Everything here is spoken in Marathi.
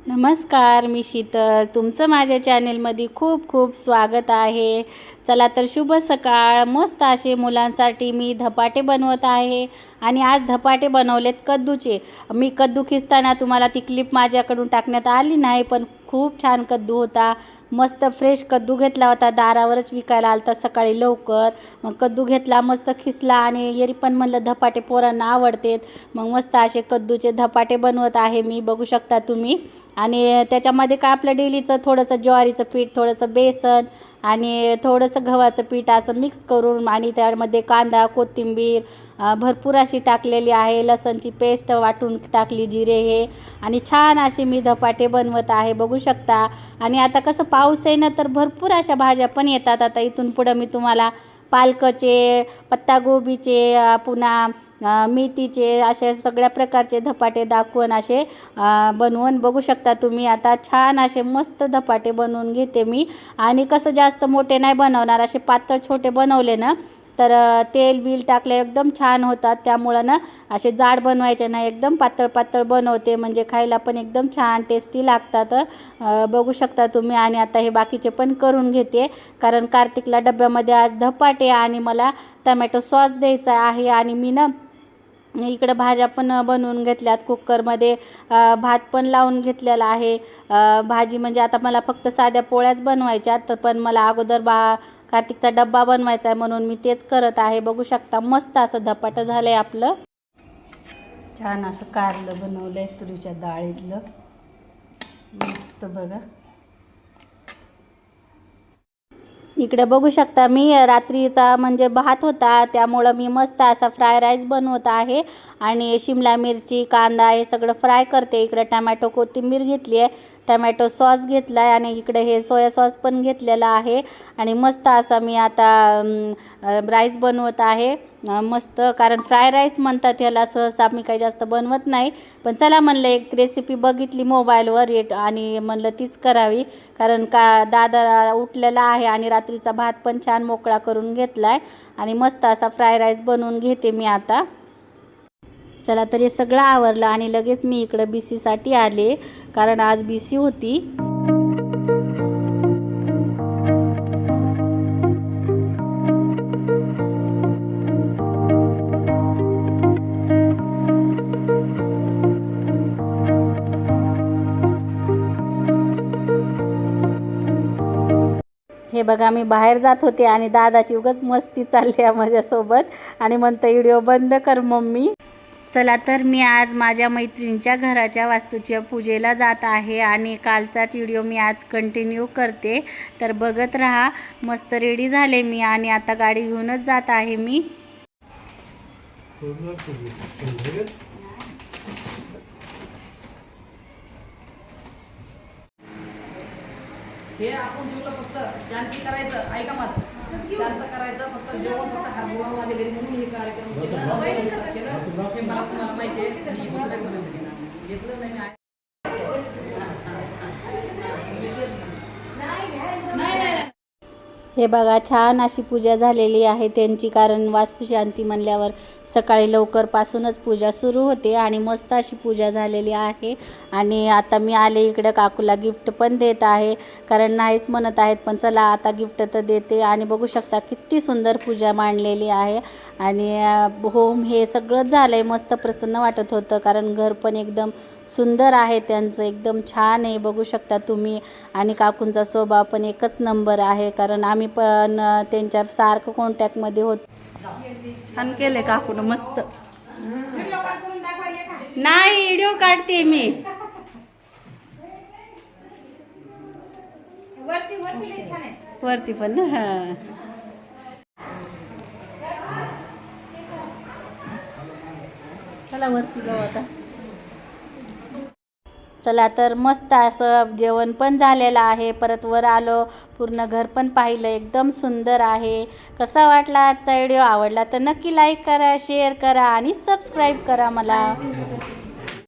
नमस्कार, मी शीतल. तुमचं माझ्या चॅनेलमध्ये खूप खूप स्वागत आहे. चला तर शुभ सकाळ. मस्त असे मुलांसाठी मी धपाटे बनवत आहे आणि आज धपाटे बनवलेत कद्दूचे. मी कद्दू खिसताना तुम्हाला ती क्लिप माझ्याकडून टाकण्यात आली नाही, पण खूप छान कद्दू होता. मस्त फ्रेश कद्दू घेतला होता, दारावरच विकायला आलता सकाळी लवकर. मग कद्दू घेतला, मस्त खिसला आणि येरी पण म्हणलं धपाटे पोरांना आवडतेत. मग मस्त असे कद्दूचे धपाटे बनवत आहे मी, बघू शकता तुम्ही. आणि त्याच्यामध्ये काय आपलं डेलीचं थोडंसं ज्वारीचं पीठ, थोडंसं बेसन आणि थोडंसं गव्हाचं पीठ असं मिक्स करून आणि त्यामध्ये कांदा, कोथिंबीर भरपूर अशी टाकलेली आहे. लसणची पेस्ट वाटून टाकली, जिरे हे, आणि छान असे मी धपाटे बनवत आहे, बघू शकता. आणि आता कसं पाऊस आहे ना, तर भरपूर अशा भाज्या पण येतात. आता इथून पुढं मी तुम्हाला पालकाचे, पत्तागोबीचे, पुन्हा मेथीचे, असे सगळ्या प्रकारचे धपाटे दाखवून असे बनवून बघू शकता तुम्ही. आता छान असे मस्त धपाटे बनवून घेते मी. आणि कसं जास्त मोठे नाही बनवणार, असे पातळ छोटे बनवले ना तर तेल बिल टाकले एकदम छान होतात. त्यामुळं ना असे जाड बनवायचे नाही, एकदम पातळ पातळ बनवते, म्हणजे खायला पण एकदम छान टेस्टी लागतात. बघू शकता तुम्ही. आणि आता हे बाकीचे पण करून घेते, कारण कार्तिकला डब्यामध्ये आज धपाटे आणि मला टमॅटो सॉस द्यायचा आहे. आणि मी ना इकडं भाज्या पण बनवून घेतल्यात कुकरमध्ये. भात पण लावून घेतलेला आहे. भाजी म्हणजे आता मला फक्त साध्या पोळ्याच बनवायच्यात, पण मला अगोदर कार्तिकचा डब्बा बनवायचा आहे, म्हणून मी तेच करत आहे. बघू शकता मस्त असं धपाटं झालं आहे आपलं. छान असं कारलं बनवलं आहे तुरीच्या डाळीतलं, मस्त बघा. इकडे बघू शकता मी रात्रीचा म्हणजे भात होता, त्यामुळं मी मस्त असा फ्राय राईस बनवत आहे. आणि शिमला मिरची, कांदा हे सगळं फ्राय करते. इकडे टमॅटो कोथिंबीर घेतली आहे, टमॅटो सॉस घेतला आहे, आणि इकडे हे सोया सॉस पण घेतलेला आहे. आणि मस्त असा मी आता राईस बनवत आहे मस्त. कारण फ्राय राईस म्हणतात ह्याला, सहसा मी काही जास्त बनवत नाही, पण चला म्हणलं एक रेसिपी बघितली मोबाईलवर आणि म्हणलं तीच करावी. कारण का दादा उठलेला आहे आणि रात्रीचा भात पण छान मोकळा करून घेतला आहे. आणि मस्त असा फ्राय राईस बनवून घेते मी आता. चला तर हे सगळं आवरलं आणि लगेच मी इकडं BCसाठी आले, कारण आज BC होती. हे बघा, मी बाहेर जात होते आणि दादाची उगाच मस्ती चालली आहे माझ्यासोबत, आणि म्हणतं व्हिडिओ बंद कर मम्मी. चला तर मी आज माझ्या मैत्रिणीच्या घराच्या वास्तूच्या पूजेला जात आहे आणि कालचाच व्हिडिओ मी आज कंटिन्यू करते, तर बघत राहा. मस्त रेडी झाले मी आणि आता गाडी घेऊनच जात आहे मी. हे आपण तुला फक्त शांती करायचं, ऐका माझं, शांत करायचं, फक्त जेवण फक्त हात गोवा माझ्या घरी म्हणून हे कार्यक्रम केलं. हे मला तुम्हाला माहिती आहे, मी घेतलं नाही. हे बघा, छान अशी पूजा झालेली आहे त्यांची, कारण वास्तुशांती म्हणल्यावर सकाळी लवकरपासूनच पूजा सुरू होते आणि मस्त अशी पूजा झालेली आहे. आणि आता मी आले इकडं, काकूला गिफ्ट पण देत आहे, कारण नाहीच म्हणत आहेत, पण चला आता गिफ्ट तर देते. आणि बघू शकता किती सुंदर पूजा मांडलेली आहे. आणि होम हे सगळंच झालं आहे, मस्त प्रसन्न वाटत होतं, कारण घर पण एकदम सुंदर आहे त्यांचं, एकदम छान आहे, बघू शकता तुम्ही. आणि काकूंचा स्वभाव पण एकच नंबर आहे, कारण आम्ही पण त्यांच्या सारखं कॉन्टॅक्टमध्ये होत. छान केले काकून, मस्त. नाही, व्हिडिओ काढते मी. वरती पण ना, हां. चला वरती जाऊ आता. चला तर मस्त असं जेवण पण झालेलं आहे. परत वर आलो, पूर्ण घर पण पाहिलं, एकदम सुंदर आहे. कसा वाटला आजचा व्हिडिओ? आवडला तर नक्की लाईक करा, शेअर करा आणि सबस्क्राईब करा मला.